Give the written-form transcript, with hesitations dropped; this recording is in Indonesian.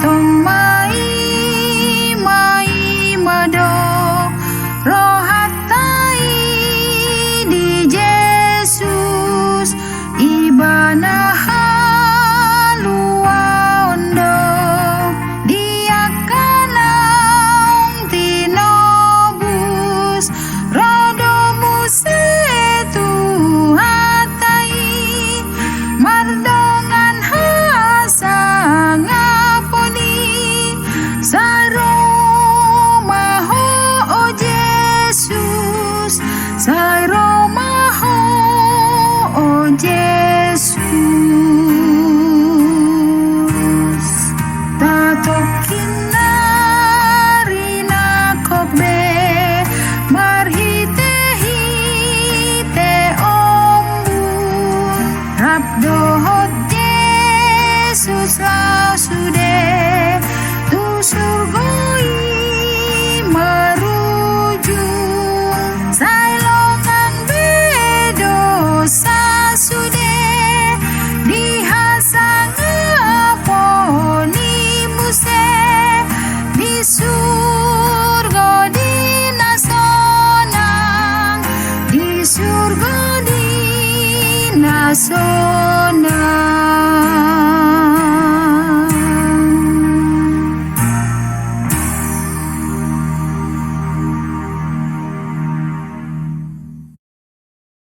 tong mai mado rohatai di Yesus ibana halua ondo dia kanang tinobus rodomu setu hatai mardongan hasa ngaponi saromaho o Yesus saromaho o Yesus tatokin narina kobe marhite ombun rabdohot Yesus lasude tu surgoi merujung sailongan bedo sasude dihasang aponi muse di surga di nasonang di surga di nasonang